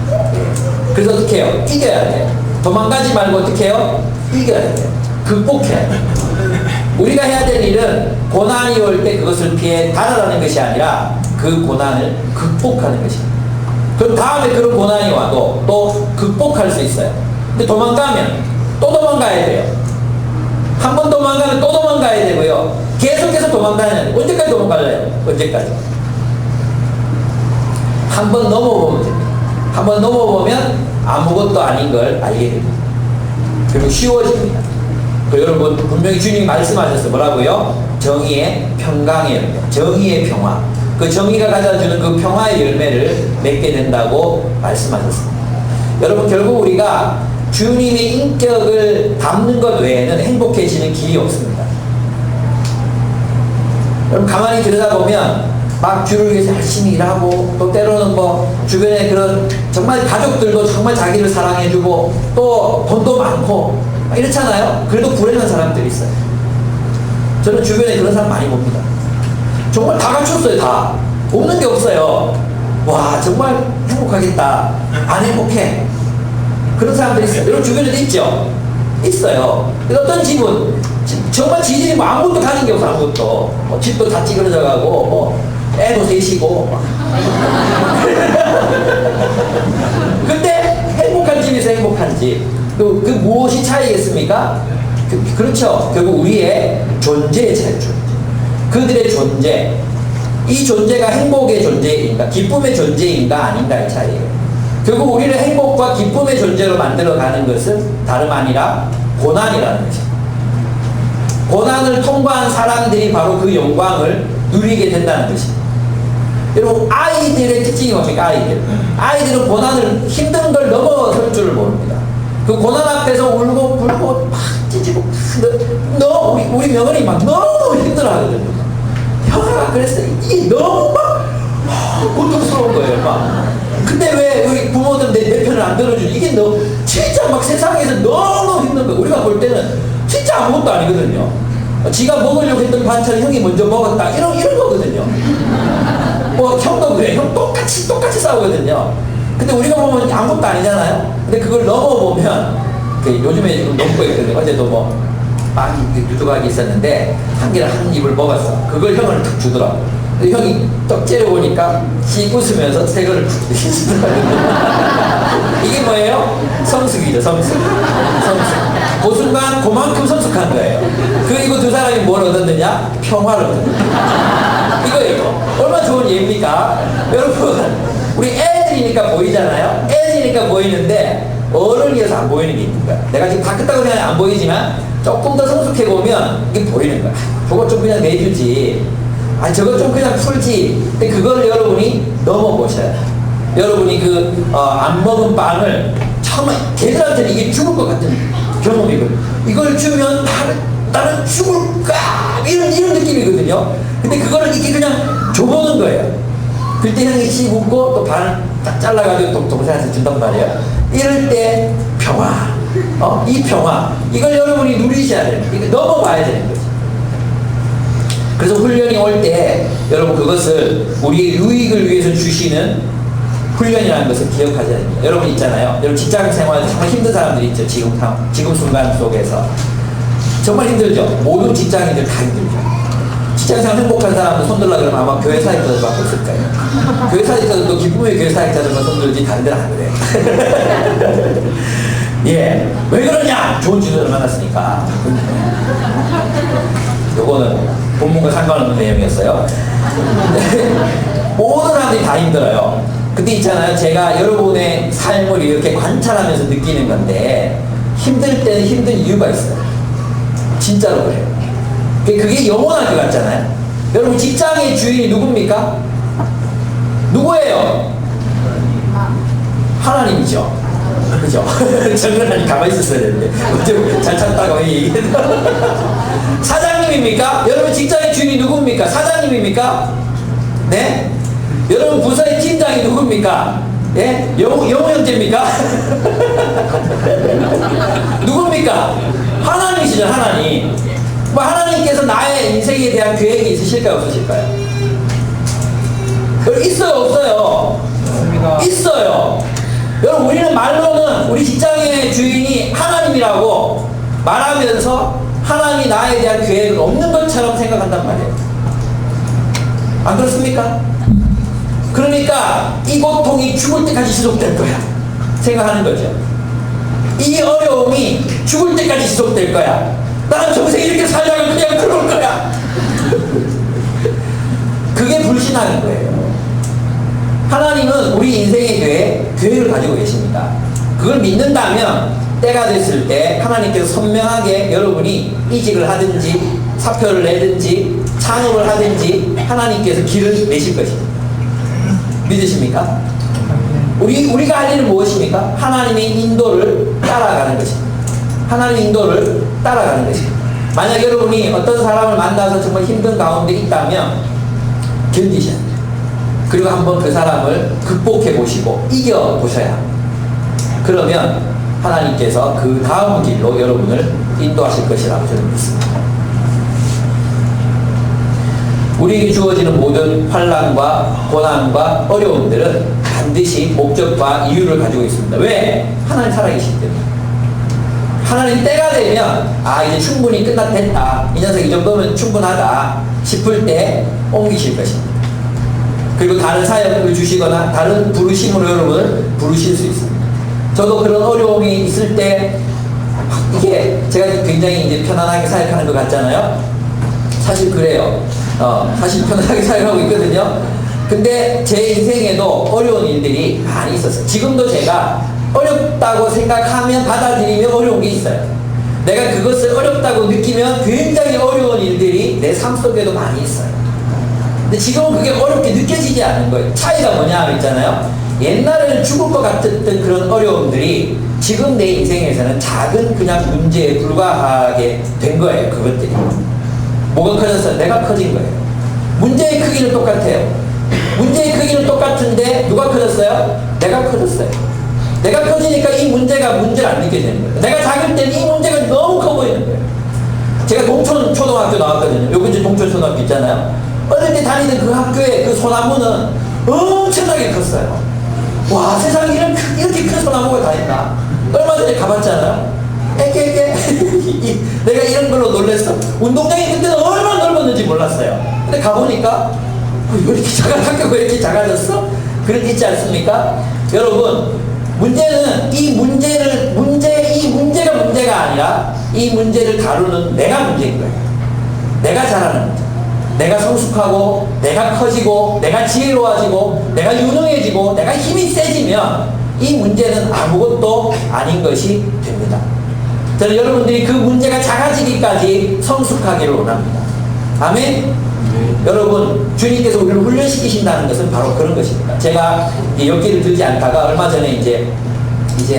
그래서 어떻게 해요? 이겨야 돼요. 도망가지 말고 어떻게 해요? 이겨야 돼요. 극복해야 돼요. 우리가 해야 될 일은 고난이 올 때 그것을 피해 달아나는 것이 아니라 그 고난을 극복하는 것입니다. 그럼 다음에 그런 고난이 와도 또 극복할 수 있어요. 근데 도망가면 또 도망가야 돼요. 한 번 도망가면 또 도망가야 되고요. 계속해서 도망가야 돼요. 언제까지 도망갈래요? 언제까지? 한 번 넘어보면 됩니다. 한 번 넘어보면 아무것도 아닌 걸 알게 됩니다. 그리고 쉬워집니다. 그리고 여러분 분명히 주님이 말씀하셨어요. 뭐라고요? 정의의 평강의 열매, 정의의 평화. 그 정의가 가져주는 그 평화의 열매를 맺게 된다고 말씀하셨습니다. 여러분 결국 우리가 주님의 인격을 담는 것 외에는 행복해지는 길이 없습니다. 여러분 가만히 들여다보면 막 주를 위해서 열심히 일하고 또 때로는 뭐 주변에 그런 정말 가족들도 정말 자기를 사랑해주고 또 돈도 많고 이렇잖아요. 그래도 불행한 사람들이 있어요. 저는 주변에 그런 사람 많이 봅니다. 정말 다 갖췄어요. 다 없는 게 없어요. 와 정말 행복하겠다. 안 행복해. 그런 사람들이 있어요. 여러분 주변에도 있죠? 있어요. 어떤 집은 정말 지들이 뭐 아무것도 가진 게 없어. 아무것도 뭐 집도 다 찌그러져 가고 뭐 애도 셋이고 근데 행복한 집에서 행복한 집. 그 무엇이 차이겠습니까? 그렇죠. 결국 우리의 존재의 차이죠. 그들의 존재. 이 존재가 행복의 존재인가 기쁨의 존재인가 아닌가의 차이예요. 결국 우리를 행복과 기쁨의 존재로 만들어가는 것은 다름 아니라 고난이라는 것입니다. 고난을 통과한 사람들이 바로 그 영광을 누리게 된다는 것입니다. 여러분 아이들의 특징이 뭡니까? 아이들은 고난을 힘든 걸 넘어설 줄을 모릅니다. 그 고난 앞에서 울고 불고 막 찢고 우리 며느리 막 너무 힘들어하거든요. 형아가 그랬어요. 이게 너무 막 고통스러운 거예요. 막. 근데 왜 우리 부모들 내 편을 안 들어주지? 이게 진짜 막 세상에서 너무 힘든 거예요. 우리가 볼 때는 진짜 아무것도 아니거든요. 지가 먹으려고 했던 반찬을 형이 먼저 먹었다. 이런 거거든요. 뭐 형도 그래. 형 똑같이 싸우거든요. 근데 우리가 보면 아무것도 아니잖아요. 근데 그걸 넘어보면, 요즘에 지금 넘고 있거든요. 어제도 뭐, 빵이 두둑하게 있었는데, 한 개를 한 입을 먹었어. 그걸 형을 툭 주더라고. 근데 형이 떡 째려보니까, 씩 웃으면서 새 거를 툭 주더라고요. 이게 뭐예요? 성숙이죠, 성숙. 성숙. 그 순간, 그만큼 성숙한 거예요. 그리고 두 사람이 뭘 얻었느냐? 평화를 얻었느냐. 이거예요. 얼마나 좋은 예입니까? 여러분, 우리 애들이니까 보이잖아요? 애들이니까 보이는데, 어른이어서 안 보이는 게 있는 거야. 내가 지금 다 컸다고 생각하면 안 보이지만, 조금 더 성숙해 보면, 이게 보이는 거야. 저거 좀 그냥 내주지. 아, 저거 좀 그냥 풀지. 근데 그걸 여러분이 넘어보셔야 돼. 여러분이 안 먹은 빵을, 정말, 걔들한테는 이게 죽을 것 같은 경험이거든요. 이걸 주면 나는 죽을까? 이런 느낌이거든요. 근데 그거를 이렇게 그냥 줘보는 거예요. 그때 형이 씩 웃고 또 반을 딱 잘라가지고 또 동생한테 준단 말이에요. 이럴 때 평화, 이 평화, 이걸 여러분이 누리셔야 돼요. 이거 넘어봐야 되는 거죠. 그래서 훈련이 올 때 여러분 그것을 우리의 유익을 위해서 주시는 훈련이라는 것을 기억하셔야 됩니다. 여러분 있잖아요. 여러분 직장 생활에서 정말 힘든 사람들이 있죠. 지금 순간 속에서. 정말 힘들죠. 모든 직장인들 다 힘들죠. 직장생활 행복한 사람들 손들라 그러면 아마 교회 사역자들밖에 없을 거예요. 교회 사역자들도 기쁨의 교회 사역자들만 손들지 다른 데는 안 그래요. 예. 왜 그러냐? 좋은 주제를 만났으니까. 요거는 본문과 상관없는 내용이었어요. 모든 사람들이 다 힘들어요. 근데 있잖아요. 제가 여러분의 삶을 이렇게 관찰하면서 느끼는 건데 힘들 때는 힘든 이유가 있어요. 진짜로 그래요. 그게 영원할 것 같잖아요. 여러분 직장의 주인이 누굽니까? 누구예요? 하나님이죠. 그죠? 정근하니 가만히 있었어야 되는데 어째 잘 찾다가 왜 얘기했나? 사장님입니까? 여러분 직장의 주인이 누굽니까? 사장님입니까? 네? 여러분 부서의 팀장이 누굽니까? 예? 영우 형제입니까? 누굽니까? 하나님이시죠. 하나님. 뭐 하나님께서 나의 인생에 대한 계획이 있으실까요? 없으실까요? 있어요? 없어요? 있어요. 여러분 우리는 말로는 우리 직장의 주인이 하나님이라고 말하면서 하나님이 나에 대한 계획은 없는 것처럼 생각한단 말이에요. 안 그렇습니까? 그러니까 이 고통이 죽을 때까지 지속될 거야 생각하는 거죠. 이 어려움이 죽을 때까지 지속될 거야. 나는 평생 이렇게 살다가 그냥 그럴 거야. 그게 불신하는 거예요. 하나님은 우리 인생에 계획을 가지고 계십니다. 그걸 믿는다면 때가 됐을 때 하나님께서 선명하게 여러분이 이직을 하든지 사표를 내든지 창업을 하든지 하나님께서 길을 내실 것입니다. 믿으십니까? 우리가 할 일은 무엇입니까? 하나님의 인도를 따라가는 것입니다. 하나님의 인도를 따라가는 것입니다. 만약 여러분이 어떤 사람을 만나서 정말 힘든 가운데 있다면 견디셔야 돼요. 그리고 한번 그 사람을 극복해 보시고 이겨 보셔야 합니다. 그러면 하나님께서 그 다음 길로 여러분을 인도하실 것이라고 저는 믿습니다. 우리에게 주어지는 모든 환난과 고난과 어려움들은 반드시 목적과 이유를 가지고 있습니다. 왜? 하나님 살아계시기 때문에. 하나님 때가 되면 이제 충분히 됐다. 이 녀석 이 정도면 충분하다 싶을 때 옮기실 것입니다. 그리고 다른 사역을 주시거나 다른 부르심으로 여러분을 부르실 수 있습니다. 저도 그런 어려움이 있을 때 이게 제가 굉장히 이제 편안하게 사역하는 것 같잖아요. 사실 그래요. 사실 편안하게 사역하고 있거든요. 근데 제 인생에도 어려운 일들이 많이 있었어요. 지금도 제가 어렵다고 생각하면 받아들이면 어려운 게 있어요. 내가 그것을 어렵다고 느끼면 굉장히 어려운 일들이 내 삶 속에도 많이 있어요. 근데 지금은 그게 어렵게 느껴지지 않는 거예요. 차이가 뭐냐 있잖아요. 옛날에는 죽을 것 같았던 그런 어려움들이 지금 내 인생에서는 작은 그냥 문제에 불과하게 된 거예요. 그것들이. 뭐가 커졌어요? 내가 커진 거예요. 문제의 크기는 똑같아요. 문제의 크기는 똑같은데 누가 커졌어요? 내가 커졌어요. 내가 커지니까 이 문제가 문제를 안 느껴지는 거예요. 내가 작을 때는 이 문제가 너무 커 보이는 거예요. 제가 동촌 초등학교 나왔거든요. 여기 이제 동촌 초등학교 있잖아요. 어릴 때 다니던 그 학교의 그 소나무는 엄청나게 컸어요. 와, 세상에 이렇게 큰 소나무가 다 있나? 얼마 전에 가봤잖아요. 에게 내가 이런 걸로 놀랬어. 운동장이 그때는 얼마나 넓었는지 몰랐어요. 근데 가보니까 왜 이렇게 학교가 왜 이렇게 작아졌어? 그런 게 있지 않습니까? 여러분, 문제는 이 문제가 문제가 아니라 이 문제를 다루는 내가 문제인 거예요. 내가 잘하는 문제. 내가 성숙하고, 내가 커지고, 내가 지혜로워지고, 내가 유능해지고, 내가 힘이 세지면 이 문제는 아무것도 아닌 것이 됩니다. 저는 여러분들이 그 문제가 작아지기까지 성숙하기를 원합니다. 아멘? 여러분, 주님께서 우리를 훈련시키신다는 것은 바로 그런 것입니다. 제가 엮기를 들지 않다가 얼마 전에 이제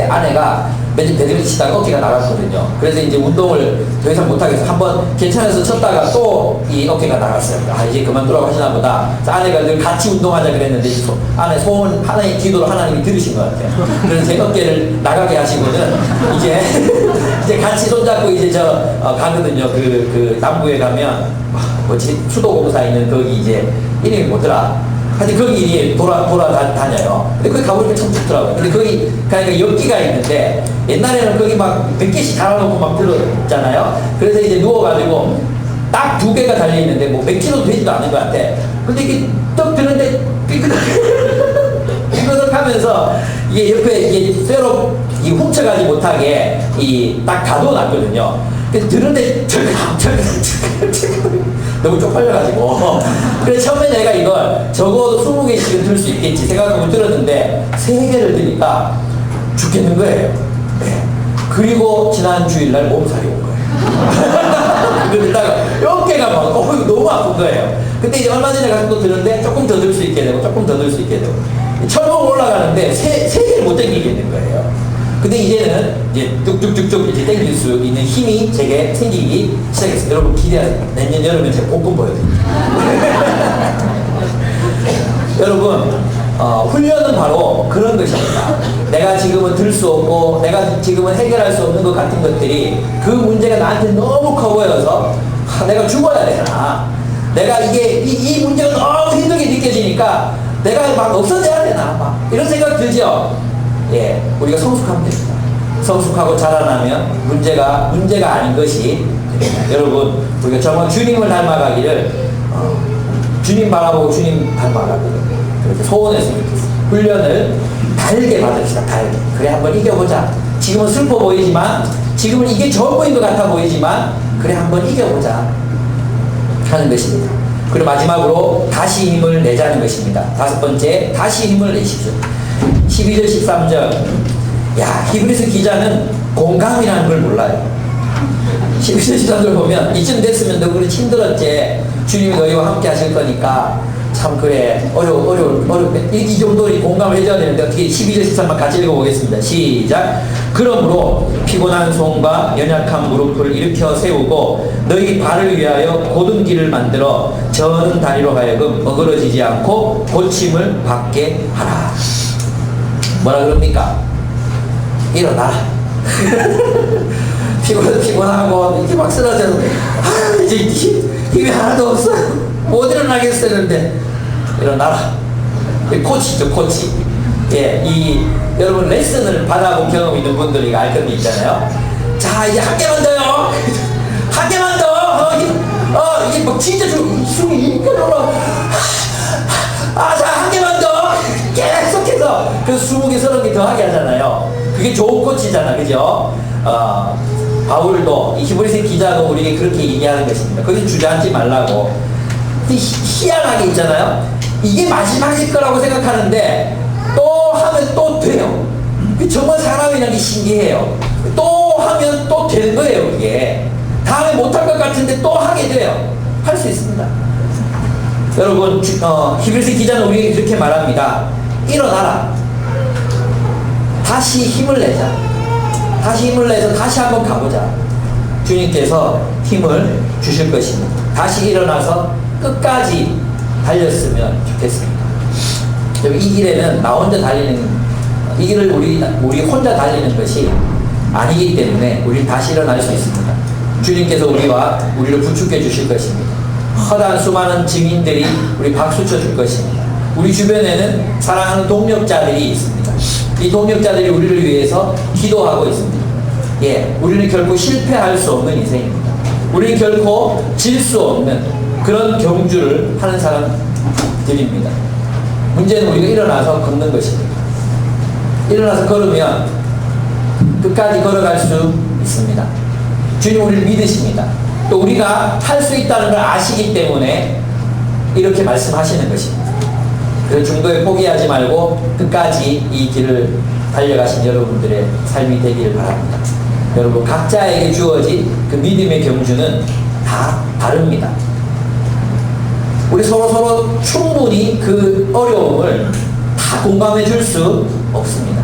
아내가 배드민턴 치다가 어깨가 나갔거든요. 그래서 이제 운동을 더 이상 못하겠어. 한번 괜찮아서 쳤다가 또 이 어깨가 나갔어요. 아, 이제 그만두라고 하시나 보다. 그래서 아내가 늘 같이 운동하자 그랬는데, 아내 소원, 하나의 기도로 하나님이 들으신 것 같아요. 그래서 제 어깨를 나가게 하시고는 이제 같이 손잡고 가거든요. 그 남부에 가면, 뭐지, 수도공사 있는 거기 이제, 이름이 뭐더라? 하여튼 거기 돌아다녀요. 근데 거기 가보니까 참 좋더라고요. 근데 거기 가니까 엽기가 있는데, 옛날에는 거기 막 100개씩 달아놓고 막 들었잖아요. 그래서 이제 누워가지고 딱 2개가 달려있는데 뭐 100kg도 되지도 않은 것 같아. 근데 이게 떡 드는데 삐끗 하면서 이게 옆에 이게 쇠로 훔쳐가지 못하게 딱 가둬놨거든요. 그래서 드는데 너무 쪽팔려가지고. 그래서 처음에 내가 이걸 적어도 20개씩은 들 수 있겠지 생각하고 들었는데 3개를 드니까 죽겠는 거예요. 네. 그리고 지난 주일날 몸살이 온 거예요. 그러다가 어깨가 막 이거 너무 아픈 거예요. 근데 이제 얼마 전에 가서 또 드는데 조금 더 들 수 있게 되고 조금 더 들 수 있게 되고 처음 올라가는데 3개를 못 당기겠는 거예요. 근데 이제는 이제 뚝뚝뚝뚝 이제 당길 수 있는 힘이 제게 생기기 시작했어요. 여러분 기대하세요. 내년 여름에 제가 뽕뽕 보여드릴게요. 여러분, 훈련은 바로 그런 것입니다. 내가 지금은 들 수 없고, 내가 지금은 해결할 수 없는 것 같은 것들이 그 문제가 나한테 너무 커 보여서, 내가 죽어야 되나? 내가 이 문제가 너무 힘들게 느껴지니까 내가 막 없어져야 되나? 막 이런 생각 들죠? 예, 우리가 성숙하면 됩니다. 성숙하고 자라나면 문제가 아닌 것이 됩니다. 여러분, 우리가 정말 주님을 닮아가기를, 주님 바라보고 주님 닮아가기를 그렇게 소원했으면 좋겠습니다. 훈련을 달게 받읍시다. 달게. 그래, 한번 이겨보자. 지금은 슬퍼 보이지만, 지금은 이게 좋은 보인 것 같아 보이지만, 그래, 한번 이겨보자 하는 것입니다. 그리고 마지막으로 다시 힘을 내자는 것입니다. 5번째, 다시 힘을 내십시오. 12절 13절. 야, 히브리서 기자는 공감이라는 걸 몰라요. 12절 13절 보면 이쯤 됐으면 너 그렇게 힘들었지. 주님이 너희와 함께 하실 거니까 참 그래 이 정도 공감을 해줘야 되는데 어떻게 12절 13절 같이 읽어보겠습니다. 시작. 그러므로 피곤한 손과 연약한 무릎을 일으켜 세우고 너희 발을 위하여 곧은 길을 만들어 저는 다리로 하여금 어그러지지 않고 고침을 받게 하라. 뭐라 그럽니까? 일어나라. 피곤하고 이렇게 막 쓰러져서 이제 힘이 하나도 없어. 못 일어나겠었는데 일어나라. 코치죠, 코치. 예, 여러분 레슨을 받아본 경험 있는 분들이 알 건데 있잖아요. 자, 이제 한 개만 더요. 한 개만 더. 이게 막 진짜 숨이 이렇게 올라. 자, 한 개만 더. 계속해서 그래서 20개, 30개 더 하게 하잖아요. 그게 좋은 코치잖아, 그죠? 바울도 이 히브리서 기자도 우리에게 그렇게 얘기하는 것입니다. 거기 주저앉지 말라고. 희한하게 있잖아요. 이게 마지막일 거라고 생각하는데 또 하면 또 돼요. 정말 사람이라는 게 신기해요. 또 하면 또 되는 거예요. 그게 다음에 못할 것 같은데 또 하게 돼요. 할 수 있습니다. 여러분, 히브리서 기자는 우리에게 이렇게 말합니다. 일어나라. 다시 힘을 내자. 다시 힘을 내서 다시 한번 가보자. 주님께서 힘을 주실 것입니다. 다시 일어나서 끝까지 달렸으면 좋겠습니다. 이 길에는 나 혼자 달리는, 이 길을 우리 혼자 달리는 것이 아니기 때문에 우리 다시 일어날 수 있습니다. 주님께서 우리를 부축해 주실 것입니다. 허다한 수많은 증인들이 우리 박수 쳐 줄 것입니다. 우리 주변에는 사랑하는 동력자들이 있습니다. 이 동력자들이 우리를 위해서 기도하고 있습니다. 예, 우리는 결코 실패할 수 없는 인생입니다. 우리는 결코 질 수 없는 그런 경주를 하는 사람들입니다. 문제는 우리가 일어나서 걷는 것입니다. 일어나서 걸으면 끝까지 걸어갈 수 있습니다. 주님 우리를 믿으십니다. 또 우리가 할 수 있다는 걸 아시기 때문에 이렇게 말씀하시는 것입니다. 그래서 중도에 포기하지 말고 끝까지 이 길을 달려가신 여러분들의 삶이 되기를 바랍니다. 여러분 각자에게 주어진 그 믿음의 경주는 다 다릅니다. 우리 서로 충분히 그 어려움을 다 공감해 줄 수 없습니다.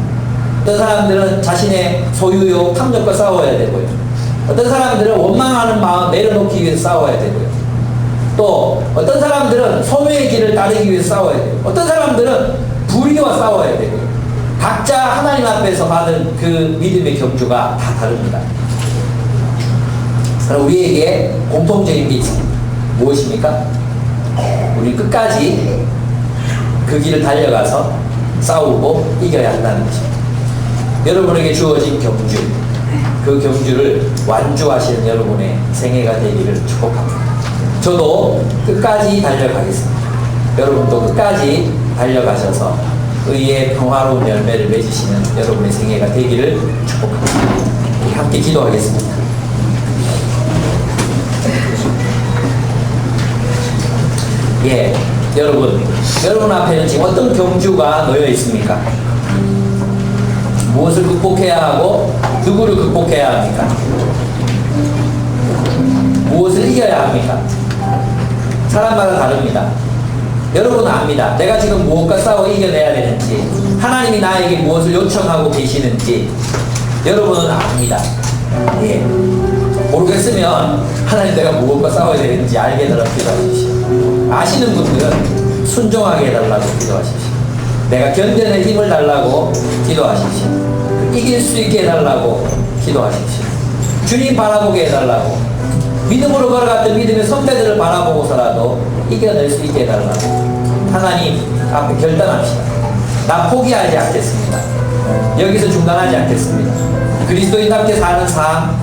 어떤 사람들은 자신의 소유욕, 탐욕과 싸워야 되고요. 어떤 사람들은 원망하는 마음 내려놓기 위해서 싸워야 되고요. 또 어떤 사람들은 선의 길을 따르기 위해서 싸워야 돼요. 어떤 사람들은 불의와 싸워야 되고요. 각자 하나님 앞에서 받은 그 믿음의 경주가 다 다릅니다. 그럼 우리에게 공통적인 게 있습니다. 무엇입니까? 우리 끝까지 그 길을 달려가서 싸우고 이겨야 한다는 것입니다. 여러분에게 주어진 경주, 그 경주를 완주하시는 여러분의 생애가 되기를 축복합니다. 저도 끝까지 달려가겠습니다. 여러분도 끝까지 달려가셔서 의의 평화로운 열매를 맺으시는 여러분의 생애가 되기를 축복합니다. 우리 함께 기도하겠습니다. 예, 여러분 앞에는 지금 어떤 경주가 놓여 있습니까? 무엇을 극복해야 하고 누구를 극복해야 합니까? 무엇을 이겨야 합니까? 사람마다 다릅니다. 여러분은 압니다. 내가 지금 무엇과 싸워 이겨내야 되는지, 하나님이 나에게 무엇을 요청하고 계시는지 여러분은 압니다. 예. 모르겠으면 하나님 내가 무엇과 싸워야 되는지 알게 해달라고 기도하십시오. 아시는 분들은 순종하게 해달라고 기도하십시오. 내가 견뎌낼 힘을 달라고 기도하십시오. 이길 수 있게 해달라고 기도하십시오. 주님 바라보게 해달라고, 믿음으로 걸어갔던 믿음의 선배들을 바라보고서라도 이겨낼 수 있게 해달라고 하나님 앞에 결단합시다. 나 포기하지 않겠습니다. 여기서 중단하지 않겠습니다. 그리스도인답게 사는 삶,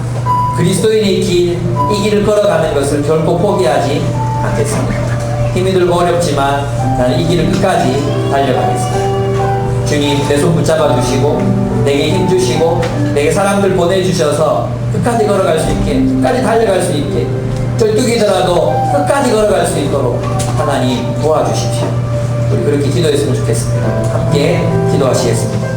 그리스도인의 길, 이 길을 걸어가는 것을 결코 포기하지 않겠습니다. 힘이 들고 어렵지만 나는 이 길을 끝까지 달려가겠습니다. 주님 내 손 붙잡아 주시고 내게 힘 주시고 내게 사람들 보내주셔서 끝까지 걸어갈 수 있게, 끝까지 달려갈 수 있게, 절뚝이더라도 끝까지 걸어갈 수 있도록 하나님 도와주십시오. 우리 그렇게 기도했으면 좋겠습니다. 함께 기도하시겠습니다.